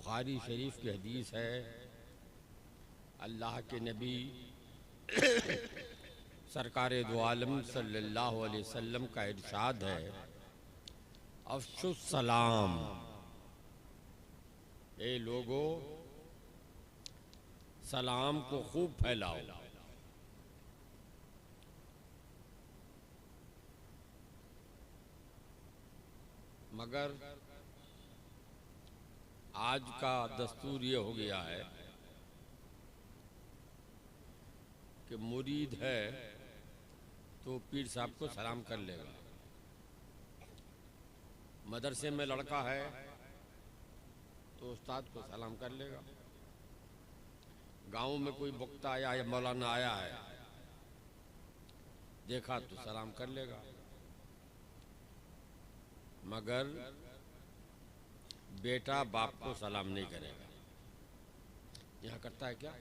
बुखारी शरीफ की हदीस है, अल्लाह के नबी सरकार दो आलम सल्लल्लाहु अलैहि वसल्लम का इरशाद है, अफ़शुस सलाम, ए लोगो सलाम को खूब फैलाओ। मगर आज का दस्तूर ये हो गया है कि मुरीद है तो पीर साहब को सलाम कर लेगा, मदरसे में लड़का है तो उस्ताद को सलाम कर लेगा, गांव में कोई वक्ता आया या मौलाना आया है देखा तो सलाम कर लेगा, मगर बेटा बाप को सलाम नहीं करेगा। यहाँ करता है क्या?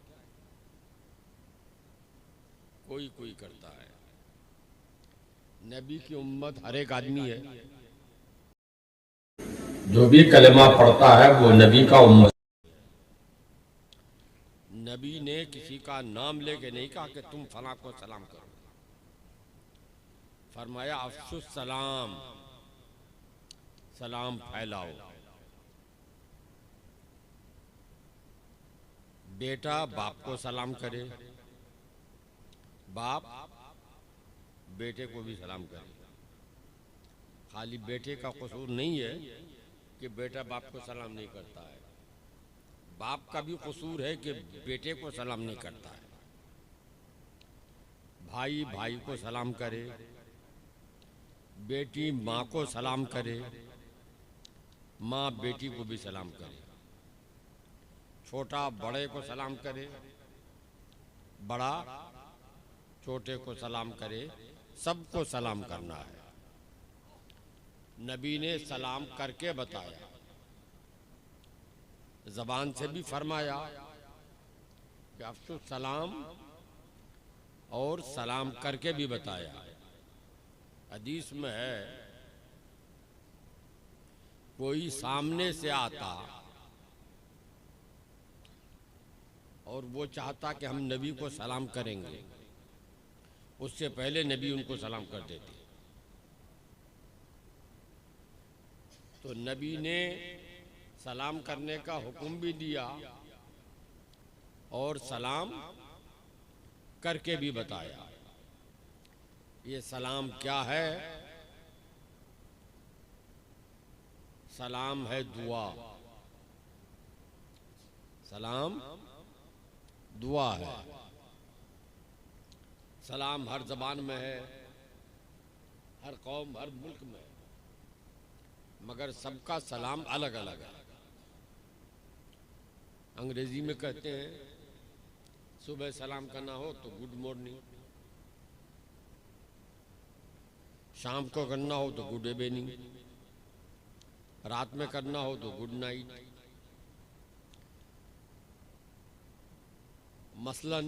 कोई कोई करता है। नबी की उम्मत हर एक आदमी है, जो भी कलमा पढ़ता है वो नबी का उम्मत। नबी ने किसी का नाम लेके नहीं कहा कि तुम फला को सलाम करो, फरमाया अफ़शुस सलाम, सलाम फैलाओ। बेटा बाप को सलाम करे, बाप बेटे को भी सलाम करे। खाली बेटे का कसूर नहीं है कि बेटा बाप को सलाम नहीं करता है, बाप का भी कसूर है कि बेटे को सलाम नहीं करता है। भाई भाई को सलाम करे, बेटी माँ को सलाम करे, माँ बेटी को भी सलाम करे, छोटा बड़े को सलाम करे, बड़ा छोटे को सलाम करे, सबको सलाम करना है। नबी ने सलाम करके बताया, ज़बान से भी फरमाया कि अफ़शुस सलाम, और सलाम करके भी बताया। हदीस में है, कोई सामने से आता और वो चाहता कि हम नबी को सलाम करेंगे, उससे पहले नबी उनको सलाम कर देते। तो नबी ने सलाम करने का हुक्म भी दिया और सलाम करके भी बताया। ये सलाम क्या है? सलाम है दुआ, सलाम दुआ है। सलाम हर ज़बान में है, हर कौम हर मुल्क में, मगर सबका सलाम अलग अलग है। अंग्रेजी में कहते हैं सुबह सलाम करना हो तो गुड मॉर्निंग, शाम को करना हो तो गुड इवनिंग, रात में करना हो तो गुड नाइट। मसलन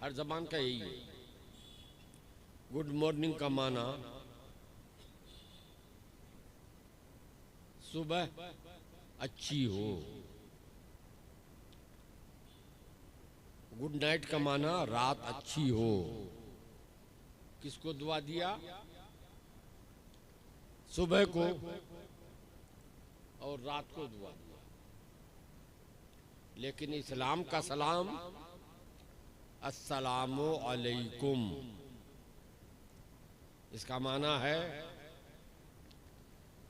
हर ज़बान का यही है। गुड मॉर्निंग का माना सुबह अच्छी हो, गुड नाइट का माना रात अच्छी हो। किसको दुआ दिया? सुबह को और रात को दुआ दिया। लेकिन इस्लाम का सलाम अस्सलामु अलैकुम, इसका माना है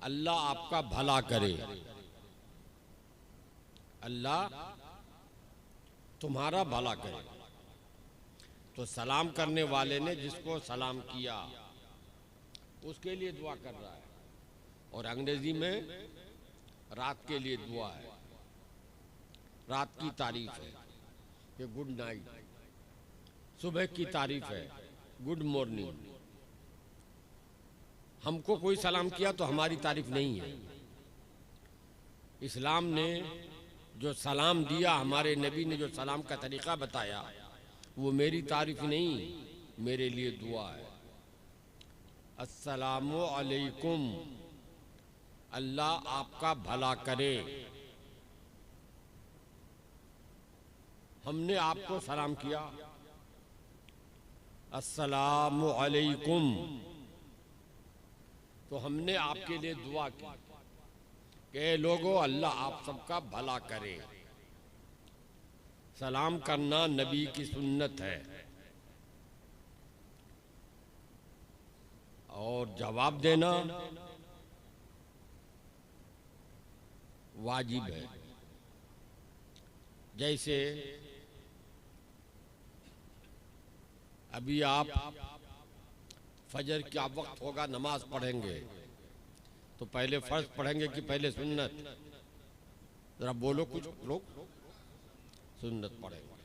अल्लाह आपका भला करे, अल्लाह तुम्हारा भला करे। तो सलाम करने वाले ने जिसको सलाम किया उसके लिए दुआ कर रहा है। और अंग्रेजी में रात के लिए दुआ है, रात की तारीफ है कि गुड नाइट, सुबह की तारीफ है गुड मॉर्निंग। हमको कोई सलाम किया तो हमारी तारीफ नहीं है। इस्लाम ने जो सलाम दिया, हमारे नबी ने जो सलाम का तरीक़ा बताया, वो मेरी तारीफ नहीं, मेरे लिए दुआ है। अस्सलामु अलैकुम, अल्लाह आपका भला करे, हमने आपको सलाम किया, अस्सलामु अलैकुम, तो हमने आपके लिए दुआ की कि लोगों अल्लाह आप सबका भला करे। सलाम करना नबी की सुन्नत है और जवाब देना वाजिब है। जैसे अभी आप फजर क्या वक्त होगा, नमाज पढ़ेंगे तो पहले फर्ज पढ़ेंगे कि पहले सुन्नत? जरा बोलो कुछ लोग। सुन्नत पढ़ेंगे।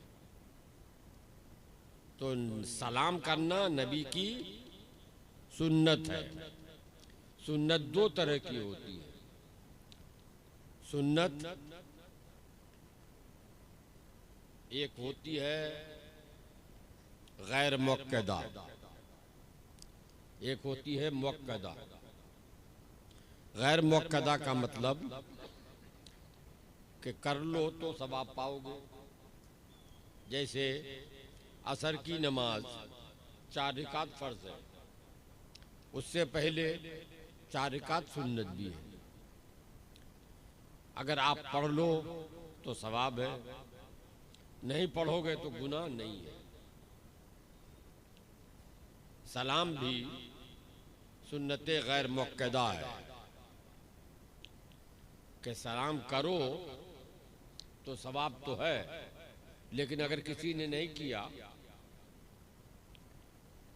तो सलाम करना नबी की सुन्नत है। सुन्नत दो तरह की होती है। सुन्नत एक होती है गैर मुअक्कदा, एक होती है मुअक्कदा। गैर मुअक्कदा का मतलब कि कर लो तो सवाब पाओगे। जैसे असर की नमाज 4 रकात फर्ज है, उससे पहले 4 रकात सुन्नत भी है। अगर आप पढ़ लो तो सवाब है, नहीं पढ़ोगे तो गुनाह नहीं है। सलाम भी सुन्नत गैर मुअक्कदा है कि सलाम करो तो सवाब तो है, लेकिन अगर किसी ने नहीं किया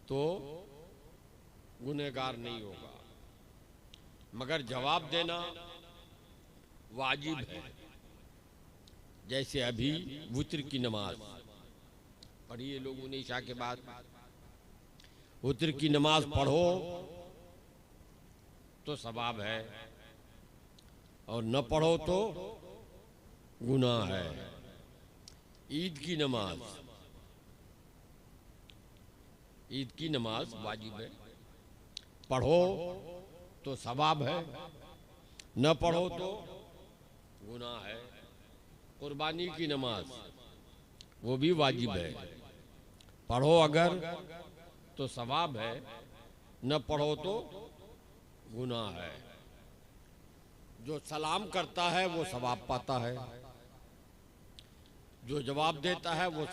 तो गुनहगार नहीं होगा। मगर जवाब देना वाजिब है। जैसे अभी वित्र की नमाज पढ़िए लोगों ने ईशा के बाद, वित्र की नमाज पढ़ो तो सवाब है और न पढ़ो तो गुनाह है। ईद की नमाज, ईद की नमाज वाजिब है, पढ़ो तो सवाब है, न पढ़ो तो गुनाह है। कुर्बानी की नमाज वो भी वाजिब है, पढ़ो अगर तो सवाब है, न पढ़ो तो गुनाह है। जो सलाम करता है वो सवाब पाता है, जो जवाब देता है वो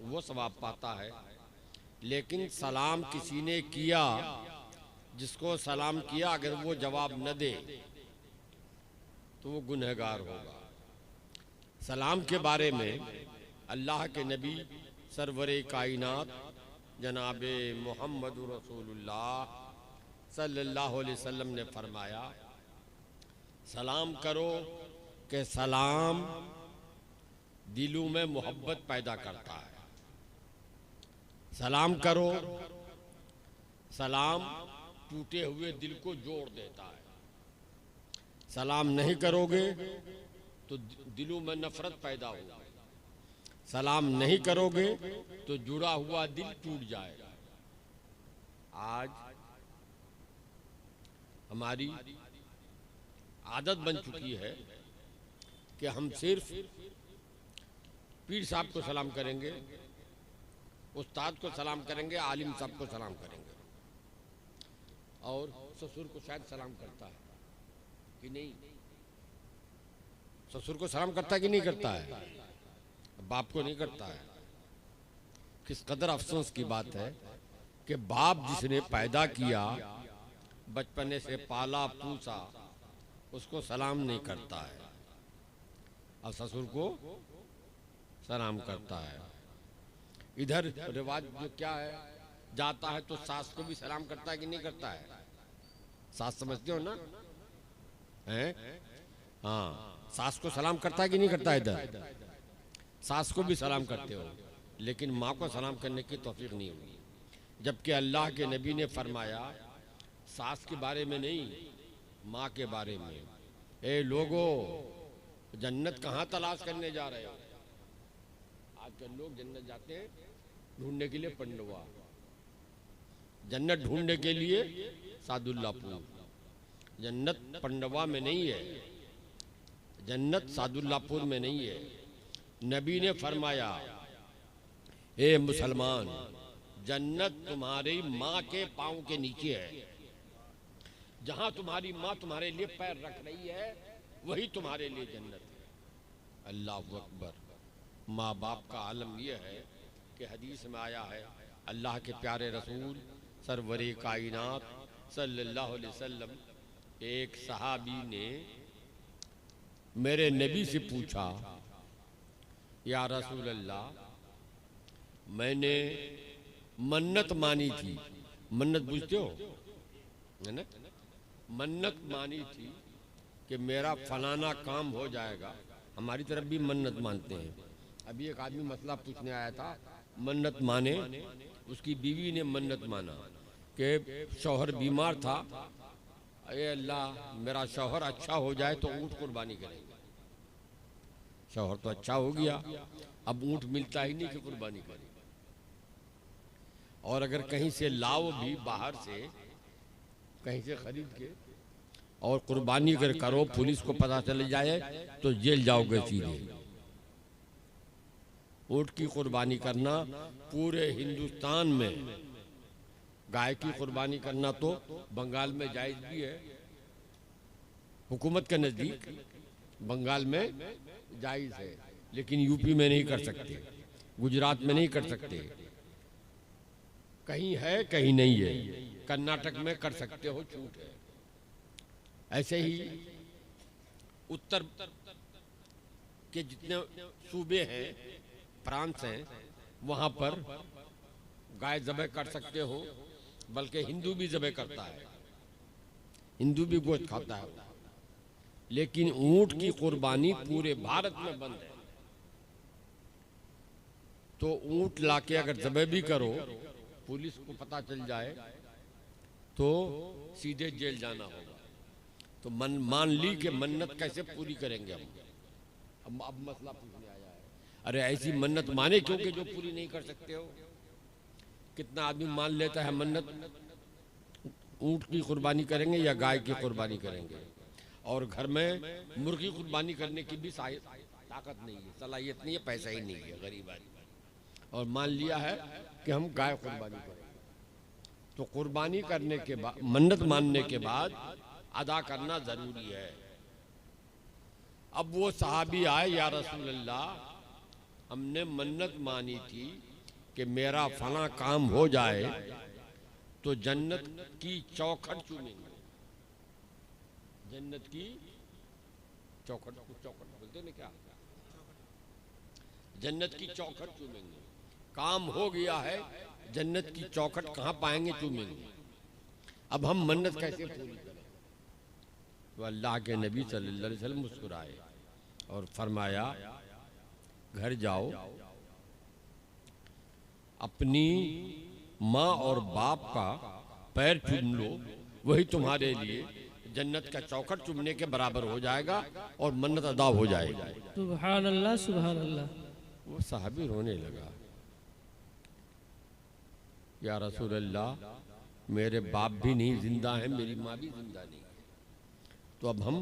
वो सवाब पाता है। लेकिन सलाम किसी ने किया, जिसको सलाम किया अगर वो जवाब न दे तो वो गुनहगार होगा। सलाम के बारे में अल्लाह के नबी सरवरे कायनात जनाबे मोहम्मद रसूलुल्लाह सल्लल्लाहु अलैहि वसल्लम ने फरमाया, सलाम करो कि सलाम दिलों में मोहब्बत पैदा करता है। सलाम करो, सलाम टूटे हुए दिल को जोड़ देता है। सलाम नहीं करोगे तो दिलों में नफरत पैदा होगी। सलाम नहीं करोगे तो जुड़ा हुआ दिल टूट जाएगा। आज हमारी आदत बन चुकी है कि हम सिर्फ पीर साहब को सलाम करेंगे, उस्ताद को सलाम करेंगे, आलिम साहब को सलाम करेंगे, और ससुर को शायद सलाम करता है कि नहीं? ससुर को सलाम करता है कि नहीं करता है? बाप को नहीं करता है। किस कदर अफसोस की बात है कि बाप जिसने पैदा किया, बचपने से पाला पूसा, उसको सलाम नहीं करता है और ससुर को सलाम करता है। इधर रिवाज जो क्या है, जाता है तो सास को भी सलाम करता है कि नहीं करता है? सास समझते हो ना? हैं? हाँ, सास को सलाम करता है कि नहीं करता है? इधर सास को भी सलाम करते हो, लेकिन माँ को सलाम करने की तौफीक नहीं हुई। जबकि अल्लाह के नबी ने फरमाया सास के बारे में नहीं, माँ के बारे में, ए लोगो जन्नत कहाँ तलाश करने जा रहे हो? आजकल लोग जन्नत जाते हैं ढूंढने के लिए पंडवा, जन्नत ढूंढने के लिए सादुल्लापुर। जन्नत पंडवा में नहीं है, जन्नत सादुल्लापुर में नहीं है। नबी ने फरमाया, ए मुसलमान, जन्नत तुम्हारी माँ के पाँव के नीचे है। जहां तुम्हारी माँ तुम्हारे लिए पैर रख रही है वही तुम्हारे लिए जन्नत है। अल्लाह अकबर। माँ बाप का आलम यह है कि हदीस में आया है, अल्लाह के प्यारे रसूल सरवरे कायनात सल्लल्लाहु अलैहि वसल्लम, एक सहाबी ने मेरे नबी से पूछा, या रसूल अल्लाह, मैंने मन्नत मानी थी। मन्नत पूछते हो है ना? मन्नत मानी थी कि मेरा फलाना काम हो जाएगा। हमारी तरफ भी मन्नत मानते हैं। अभी एक आदमी मसला पूछने आया था, मन्नत माने, उसकी बीवी ने मन्नत माना कि शौहर बीमार था, अरे अल्लाह मेरा शौहर अच्छा हो जाए तो ऊँट कुर्बानी करेंगे। शौहर तो अच्छा हो गया, अब ऊँट मिलता ही नहीं कि कुर्बानी करें। और अगर कहीं से लाओ भी बाहर से, कहीं से खरीद के, और कुर्बानी अगर करो, पुलिस को पता चल जाए तो जेल जाओगे सीधे। ऊँट की कुर्बानी करना पूरे हिंदुस्तान में, गाय की कुर्बानी करना तो बंगाल में जायज भी है, हुकूमत के नज़दीक बंगाल में जायज है, लेकिन यूपी में नहीं कर सकते, गुजरात में नहीं कर सकते, कहीं है कहीं नहीं है। कर्नाटक में कर सकते हो, छूट है। ऐसे ही उत्तर के जितने सूबे हैं, प्रांत हैं, वहाँ पर गाय ज़बह कर सकते हो, बल्कि हिंदू भी ज़बह करता है, हिंदू भी गोश्त खाता है। लेकिन ऊँट की कुर्बानी पूरे भारत में बंद है। तो ऊँट लाके अगर ज़बह भी करो, पुलिस को पता चल जाए तो सीधे जेल जाना होगा। तो मान ली कि मन्नत कैसे पूरी करेंगे हम? अब मसला पूछने आया है, अरे ऐसी मन्नत माने क्योंकि जो पूरी नहीं कर सकते हो। कितना आदमी मान लेता है मन्नत, ऊँट की कुर्बानी करेंगे या गाय की कुर्बानी करेंगे, और घर में मुर्गी कुर्बानी करने की भी ताकत नहीं है, सलाहियत नहीं है, पैसा ही नहीं है, गरीब आदमी, और मान लिया है कि हम गाय कुर्बानी करेंगे। तो कुर्बानी करने के बाद, मन्नत मानने के बाद अदा करना जरूरी है। अब वो सहाबी आए, या रसूल अल्लाह, हमने मन्नत मानी थी कि मेरा फला काम हो जाए तो जन्नत की चौखट चूमेंगे। जन्नत की चौखट, चौखट बोलते ना क्या, जन्नत की चौखट चूमेंगे। काम हो गया है, जन्नत की चौखट कहाँ पाएंगे? चूमेंगे। अब हम मन्नत कैसे पूरी करें? तो अल्लाह के नबी सल्लल्लाहु अलैहि वसल्लम मुस्कुराए और फरमाया, घर जाओ, अपनी माँ और बाप का पैर चूम लो, वही तुम्हारे लिए जन्नत का चौखट चूमने के बराबर हो जाएगा और मन्नत अदा हो जाएगी। सुभान अल्लाह, सुभान अल्लाह। वो साहबी रोने लगा, या रसूल अल्लाह, मेरे बाप भी नहीं जिंदा है, मेरी माँ भी जिंदा नहीं है, तो अब हम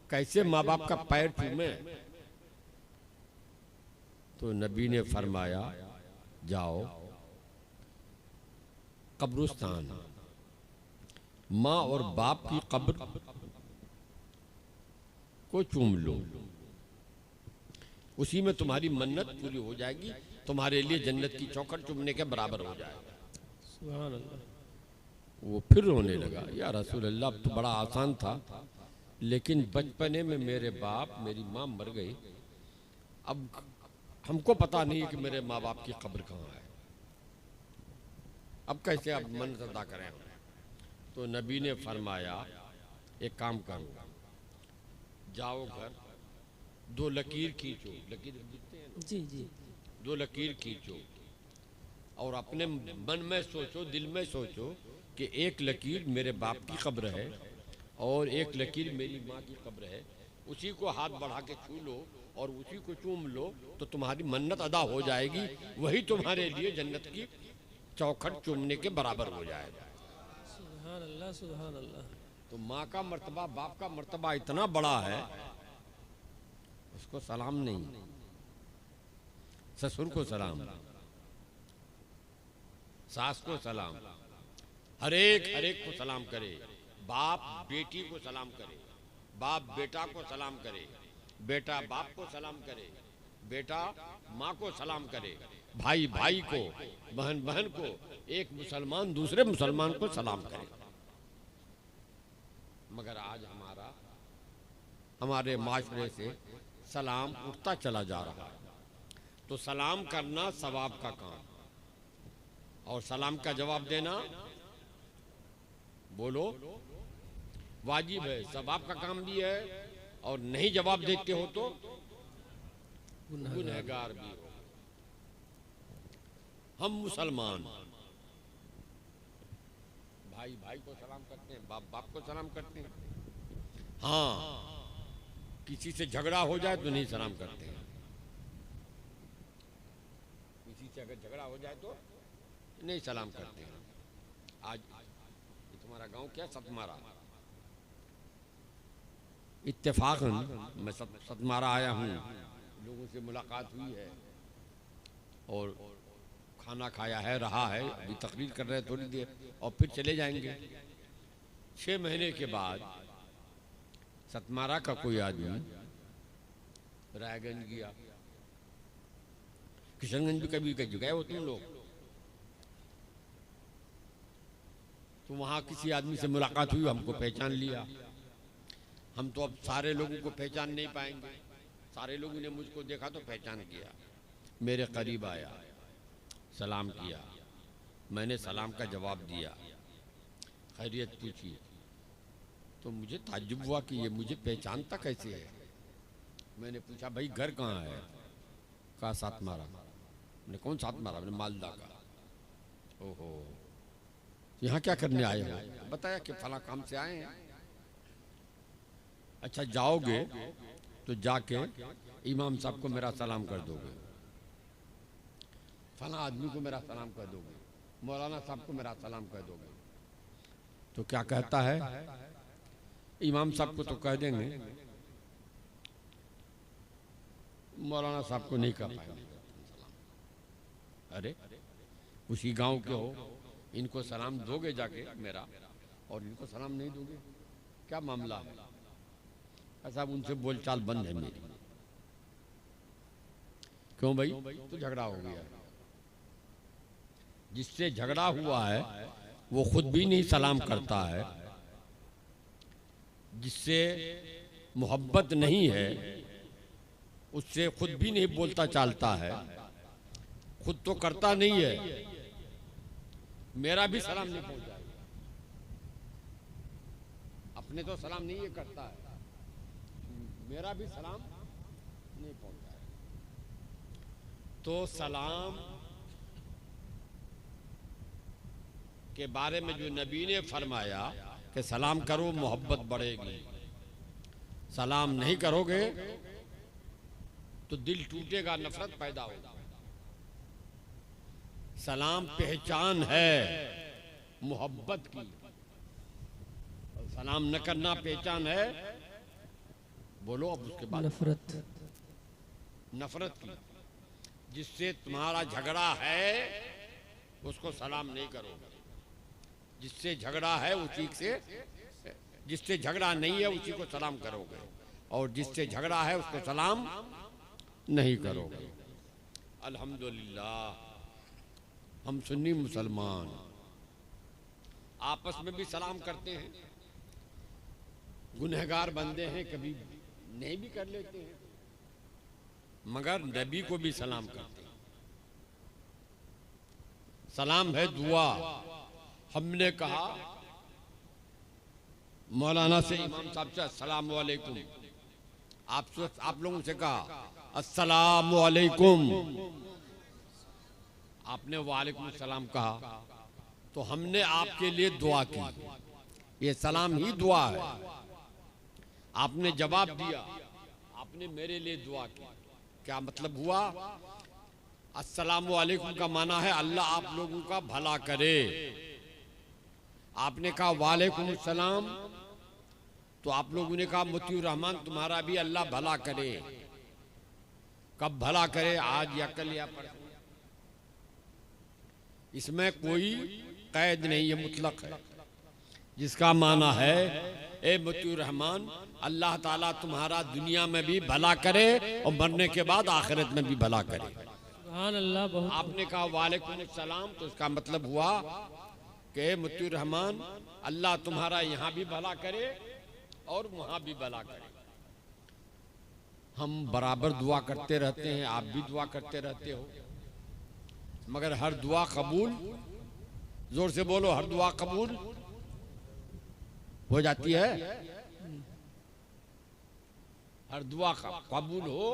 कैसे माँ बाप का पैर चूमे? तो नबी ने फरमाया, जाओ कब्रिस्तान, माँ और बाप की कब्र को चूम लो, उसी में तुम्हारी मन्नत पूरी हो जाएगी, तुम्हारे लिए जन्नत की चौखट चूमने के बराबर हो जाएगा। सुभान अल्लाह। वो फिर रोने लगा, या रसूल अल्लाह, अब तो बड़ा आसान था, लेकिन बचपने में मेरे बाप मेरी माँ मर गई, अब हमको पता नहीं है कि मेरे माँ बाप की कब्र कहाँ है, अब कैसे अब मन्नत अदा करें? तो नबी ने फरमाया, एक काम करो, जाओ घर, दो लकीर खींचो, लकीर दिखते हैं ना? जी जी। दो लकीर खींचो और अपने मन में सोचो, दिल में सोचो कि एक लकीर मेरे बाप की कब्र है और एक लकीर मेरी माँ की कब्र है, उसी को हाथ बढ़ा के छू लो और उसी को चूम लो, तो तुम्हारी मन्नत अदा हो जाएगी, वही तुम्हारे लिए जन्नत की चौखट चूमने के बराबर हो जाएगा। सुभान अल्लाह, सुभान अल्लाह। तो माँ का मर्तबा, बाप का मर्तबा इतना बड़ा है, उसको सलाम नहीं। ससुर को सलाम, सास को सलाम, हर एक को सलाम करे। बाप बेटी को सलाम करे, बाप बेटा को सलाम करे, बेटा बाप को सलाम करे, बेटा माँ को सलाम करे, भाई भाई को, बहन बहन को, एक मुसलमान दूसरे मुसलमान को सलाम करे। मगर आज हमारे माशरे से सलाम उठता चला जा रहा है। तो सलाम करना सवाब का काम, और सलाम का जवाब देना, बोलो, वाजिब है, सवाब का काम भी है, और नहीं जवाब देते हो तो गुनहगार भी हो। हम मुसलमान भाई भाई को सलाम करते हैं, बाप बाप को सलाम करते हैं। हाँ, किसी से झगड़ा हो जाए तो नहीं सलाम करते हैं। किसी से अगर झगड़ा हो जाए तो नहीं सलाम करते हैं। आज ये तुम्हारा गांव क्या, सतमारा, इत्तेफाकन मैं सतमारा आया हूँ, लोगों से मुलाकात हुई है और खाना खाया है, रहा है, अभी तकरीर कर रहे हैं थोड़ी देर और फिर चले जाएंगे। 6 महीने के बाद सतमारा का कोई आदमी रायगंज गया, किशनगंज भी कभी गए हो तुम लोग, तो वहाँ किसी आदमी से मुलाकात हुई, हमको पहचान लिया। हम तो अब सारे लोगों को पहचान नहीं पाएंगे, सारे लोगों ने मुझको देखा तो पहचान किया, मेरे करीब आया, सलाम किया, मैंने सलाम का जवाब दिया, खैरियत पूछी, तो मुझे ताज्जुब हुआ कि ये मुझे पहचानता कैसे है। मैंने पूछा भाई घर कहाँ है, कहा सातमारा। मैंने कौन सातमारा, मैंने मालदा का। ओहो, यहाँ क्या करने आए हो, बताया कि फला काम से आए हैं। अच्छा जाओगे तो जाके इमाम साहब को मेरा सलाम कर दोगे, फला आदमी को मेरा सलाम कर दोगे, मौलाना साहब को मेरा सलाम कर दोगे। तो क्या कहता है, इमाम साहब को तो कह देंगे, मौलाना साहब को नहीं कर पाएंगे। अरे उसी गांव के हो, इनको सलाम दोगे जाके मेरा, और इनको सलाम नहीं दोगे, क्या मामला है? ऐसा उनसे बोलचाल बंद है मेरी। क्यों भाई? तो झगड़ा हो गया। जिससे झगड़ा हुआ है वो खुद भी नहीं सलाम करता है, जिससे मोहब्बत नहीं है उससे खुद भी नहीं बोलता चालता है, खुद तो करता नहीं है, मेरा भी सलाम नहीं पहुंचा, अपने तो सलाम नहीं ये करता है, मेरा भी सलाम नहीं पहुंचा है। तो सलाम के बारे में जो नबी ने फरमाया कि सलाम करो मोहब्बत बढ़ेगी, सलाम नहीं करोगे तो दिल टूटेगा, नफरत पैदा होगा। सलाम पहचान है मोहब्बत की, और सलाम न करना पहचान है, बोलो अब उसके बाद, नफरत की। जिससे तुम्हारा झगड़ा है उसको सलाम नहीं करोगे, जिससे झगड़ा है उसी से, जिससे झगड़ा नहीं है उसी को सलाम करोगे, और जिससे झगड़ा है उसको सलाम नहीं करोगे। अल्हम्दुलिल्लाह हम सुन्नी मुसलमान आपस में भी सलाम करते हैं, गुनहगार बंदे हैं, कभी नहीं भी कर लेते हैं, मगर नबी को भी सलाम करते हैं। सलाम है दुआ। हमने कहा मौलाना से, इमाम साहब से अस्सलाम वालेकुम, आप लोगों से कहा अस्सलाम वालेकुम, आपने वालेकुम सलाम कहा, तो हमने आपके लिए दुआ की, ये सलाम ही दुआ है। आपने जवाब दिया, आपने मेरे लिए दुआ की, क्या मतलब हुआ? अस्सलाम वालेकुम का माना है अल्लाह आप लोगों का भला करे। आपने कहा वालेकुम सलाम, तो आप लोगों ने कहा मुतीउर रहमान तुम्हारा भी अल्लाह भला करे। कब भला करे, आज या कल या परसों। इसमें कोई कैद नहीं, ये मुतलक है। जिसका माना है ए मुतीउर रहमान, अल्लाह ताला तुम्हारा दुनिया में भी भला करे और मरने के बाद आखिरत में भी भला करे। सुभान अल्लाह। बहुत आपने कहा वालेकुम सलाम, तो इसका मतलब हुआ कि मुतीउर रहमान अल्लाह तुम्हारा यहाँ भी भला करे और वहाँ भी भला करे। हम बराबर दुआ करते रहते हैं, आप भी दुआ करते रहते हो, मगर हर दुआ कबूल, जोर से बोलो, हर दुआ कबूल हो जाती है? हर दुआ कबूल हो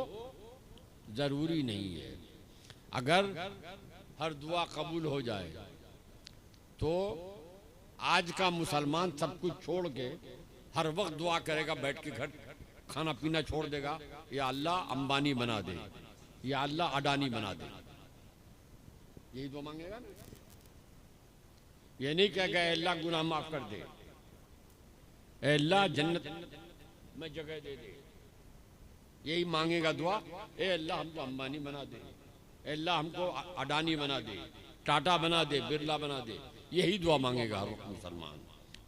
जरूरी नहीं है। अगर हर दुआ कबूल हो जाए तो आज का मुसलमान सब कुछ छोड़ के हर वक्त दुआ करेगा, बैठ के घर खाना पीना छोड़ देगा, या अल्लाह अंबानी बना दे, या अल्लाह अडानी बना दे, यही दुआ मांगेगा ना। ये नहीं कहेगा अल्लाह गुनाह माफ कर दे, अल्लाह जन्नत में जगह दे दे, यही मांगेगा दुआ। ए अल्लाह हमको अंबानी बना दे, अल्लाह हमको अडानी बना दे, टाटा बना दे, बिरला बना दे, यही दुआ मांगेगा हर वक्त मुसलमान।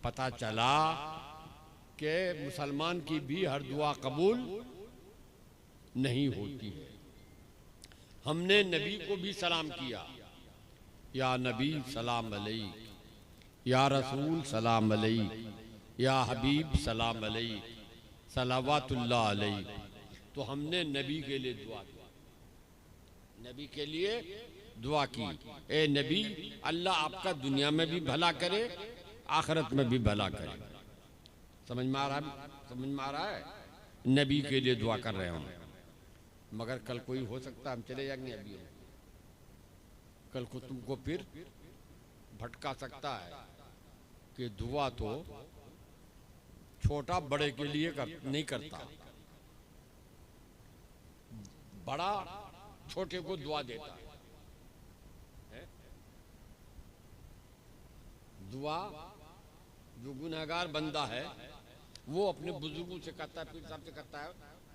पता चला कि मुसलमान की भी हर दुआ कबूल नहीं होती है। हमने नबी को भी सलाम किया, या नबी सलाम अलैक, या रसूल सलाम अलैक, या हबीब सलाम अलैक, सलावतुल्लाह अलैक। तो हमने नबी के लिए दुआ की, नबी के लिए दुआ की, ए नबी अल्लाह आपका दुनिया में भी भला करे, आखिरत में भी भला करे। समझ में आ रहा है? समझ में आ रहा है? नबी के लिए दुआ कर रहे हम। मगर कल कोई हो सकता है हम चले जाएंगे, अभी कल को तुमको फिर भटका सकता है कि दुआ तो छोटा बड़े के लिए नहीं करता, बड़ा छोटे को दुआ देता है। दुआ जो गुनहगार बंदा है वो अपने बुजुर्गों से करता है, पीर साहब से करता है,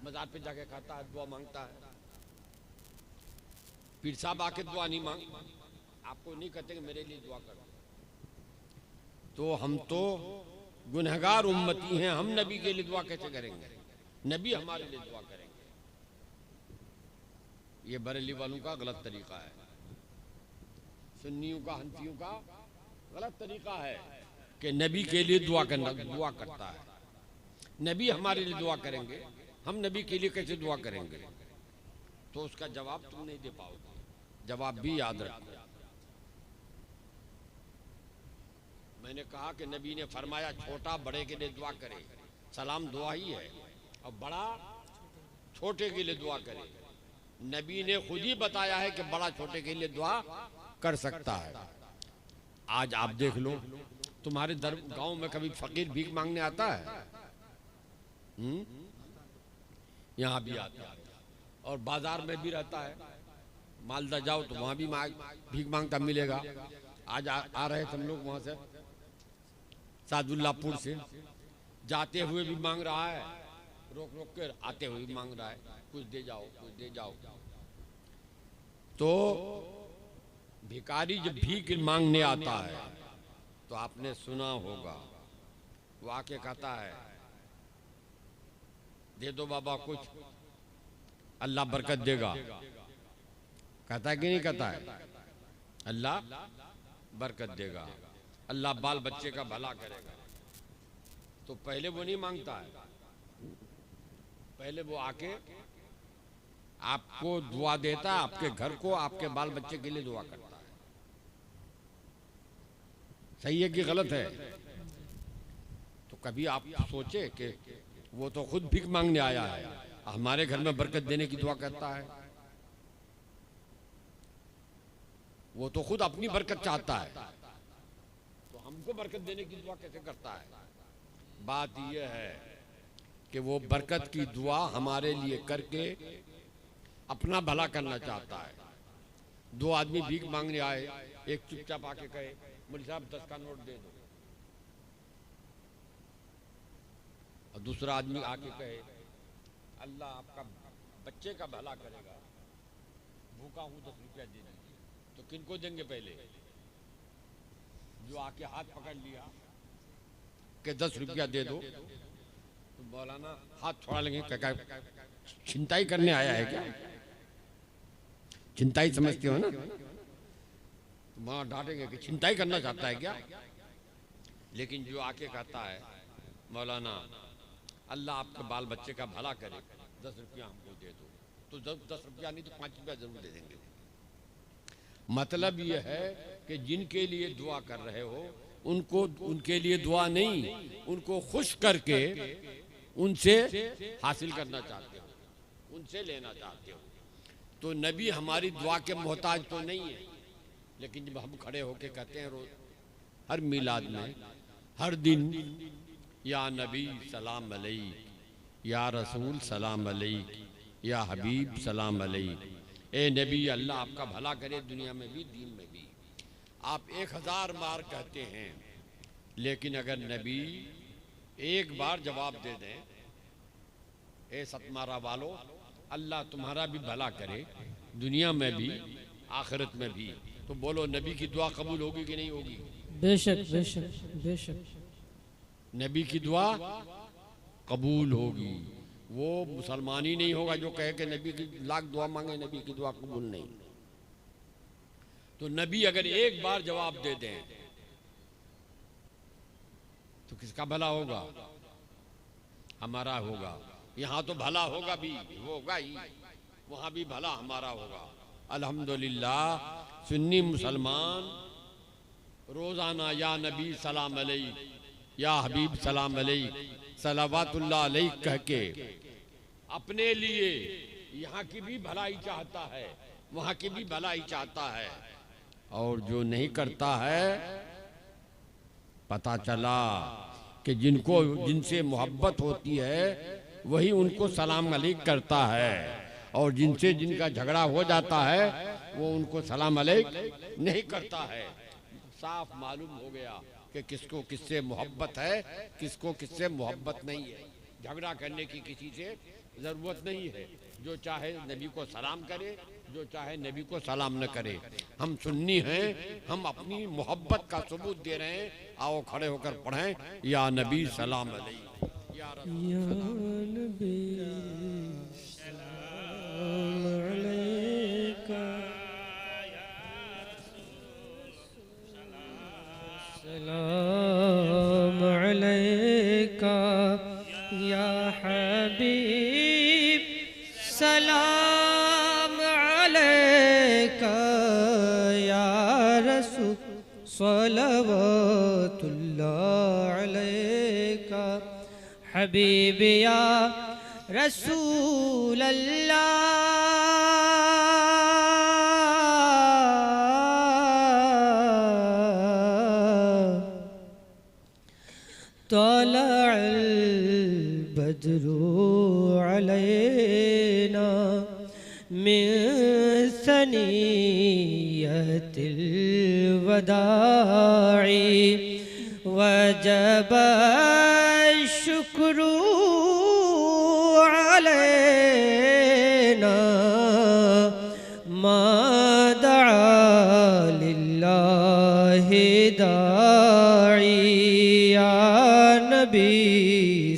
मजार पे जाके खाता है, दुआ मांगता है। पीर साहब आके दुआ नहीं मांग, आपको नहीं कहते कि मेरे लिए दुआ करो। तो हम तो गुनहगार उम्मती हैं, हम नबी के लिए दुआ कैसे करेंगे? नबी हमारे लिए दुआ करेंगे। ये बरेली वालों का गलत तरीका है, सुन्नियों का, हनफियों का गलत तरीका है कि नबी के लिए दुआ करना, दुआ करता है। नबी हमारे लिए दुआ करेंगे, हम नबी के लिए कैसे दुआ करेंगे? तो उसका जवाब तुम नहीं दे पाओगे। जवाब भी याद रखो। मैंने कहा कि नबी ने फरमाया छोटा बड़े के लिए दुआ करे, सलाम दुआ ही है, और बड़ा छोटे के लिए दुआ करे। नबी ने खुद ही बताया है कि बड़ा छोटे के लिए दुआ कर सकता है। आज आप देख लो, तुम्हारे गांव में कभी फकीर भीख मांगने आता है? यहाँ भी आता है, और बाजार में भी रहता है। मालदा जाओ तो वहां भी भीख मांगता मिलेगा। आज आ रहे थे हम लोग वहां से, सादुल्लापुर से, जाते हुए भी मांग रहा है, रोक रोक कर आते हुए भी मांग रहा है, कुछ दे जाओ, कुछ दे जाओ। तो भिखारी जब भीख मांगने आता है तो आपने सुना होगा, वो आके कहता है दे दो बाबा कुछ, अल्लाह बरकत देगा। कहता है कि नहीं कहता है? अल्लाह बरकत देगा, अल्लाह बाल बच्चे का भला करेगा। तो पहले वो नहीं मांगता है, पहले वो आके आपको दुआ देता है, आपके घर को, आपके बाल बच्चे के लिए दुआ करता है। सही है कि गलत है? तो कभी आप सोचे कि वो तो खुद भीख मांगने आया है, हमारे घर में बरकत देने की दुआ करता है। वो तो खुद अपनी बरकत चाहता है, तो हमको बरकत देने की दुआ कैसे करता है? बात यह है कि वो बरकत की दुआ हमारे लिए करके अपना भला करना चाहता है। दो आदमी भीख मांगने आए, एक चुपचाप आके कहे मुझे साहब 10 का नोट दे दो, और दूसरा आदमी आके कहे अल्लाह आपका बच्चे का भला करेगा, भूखा हूं 10 रुपया दे दीजिए, तो किनको देंगे? पहले जो आके हाथ पकड़ लिया कि 10 रुपया दे दो, तो मौलाना हाथ छोड़ा लेंगे, क्या चिंताई करने आया है क्या? चिंताई समझते हो ना? तो वहां डांटेंगे कि चिंताई करना चाहता है क्या? लेकिन जो आके कहता है मौलाना अल्लाह आपके बाल बच्चे का भला करे, 10 रुपया हमको दे दो, तो 10 रुपया नहीं तो 5 रुपया जरूर दे देंगे। मतलब यह है कि जिनके लिए दुआ कर रहे हो उनको, उनके लिए दुआ नहीं, उनको खुश करके उनसे हासिल करना चाहते हो, उनसे लेना चाहते हो। तो नबी हमारी दुआ के मोहताज तो नहीं है, लेकिन जब हम खड़े होके कहते हैं रोज हर मिलाद में, हर दिन, या नबी सलाम अलैक, या रसूल सलाम अलैक, या हबीब सलाम अलैक, ए नबी अल्लाह आपका भला करे दुनिया में भी दीन में भी। आप 1000 बार कहते हैं, लेकिन अगर नबी एक बार जवाब दे दें, ए सतमारा वालों अल्लाह तुम्हारा भी भला करे दुनिया में भी आखिरत में भी, तो बोलो नबी की दुआ कबूल होगी कि नहीं होगी? बेशक बेशक बेशक नबी की दुआ कबूल होगी। वो मुसलमान ही नहीं होगा जो कहे कि नबी की लाख दुआ मांगे, नबी की दुआ कबूल नहीं। तो नबी अगर एक बार जवाब दे दें तो किसका भला होगा? हमारा होगा। यहाँ तो भला होगा भी, होगा ही, वहां भी भला हमारा होगा। अल्हम्दुलिल्लाह सुन्नी मुसलमान रोजाना या नबी सलाम अलैक, या हबीब सलाम अलैक, सलावतुल्लाह अलैक कह के अपने लिए यहाँ की भी भलाई चाहता है, वहाँ की भी भलाई चाहता है। और जो नहीं करता है, पता चला कि जिनसे मोहब्बत होती है वही उनको सलाम अलैक करता है, और जिनका झगड़ा हो जाता है वो उनको सलाम अलैक नहीं करता है। साफ मालूम हो गया कि किसको किससे मोहब्बत है, किसको किससे मोहब्बत नहीं है। झगड़ा करने की किसी से ज़रूरत नहीं है। जो चाहे नबी को सलाम करे, जो चाहे नबी को सलाम न करे। हम सुन्नी हैं, हम अपनी मोहब्बत का सबूत दे रहे हैं। आओ खड़े होकर पढ़ें, या नबी सलाम अलैक, या नबी सलाम अलैका, सलाम अलैका, या हबीब सलाम अलैका, या रसूल सलवातुल्लाह अलैका, हबीब या रसूल अल्लाह, तलअल बद्रु अलैना मिन सनियतिल वदाई, वजब शुक्रू अलैना मा दआ लिल्लाहि दाई, या नबी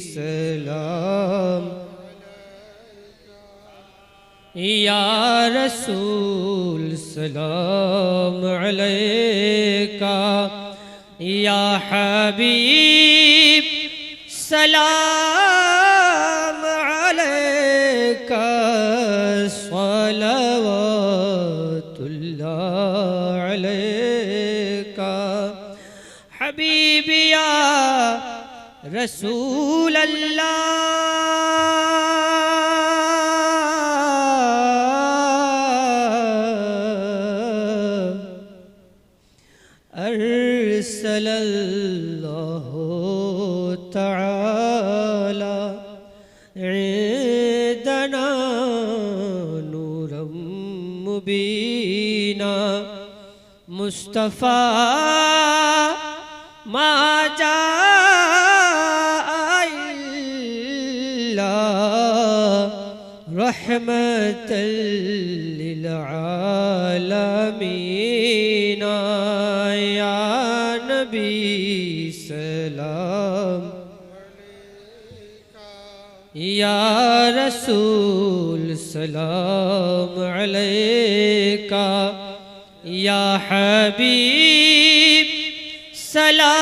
सलाम, या रसूल सलाम अलैका, या हबीब सलाम अलैका, सलवातुल्लाह अलैका, हबीब या रसूल अल्लाह, अरसलल्लाहु तआला इंदना नूरम मुबीना, मुस्तफ़ा मा जा रहमतल लिल आलमीन या नबी सलाम या रसूल सलाम अलैका या हबीब सलाम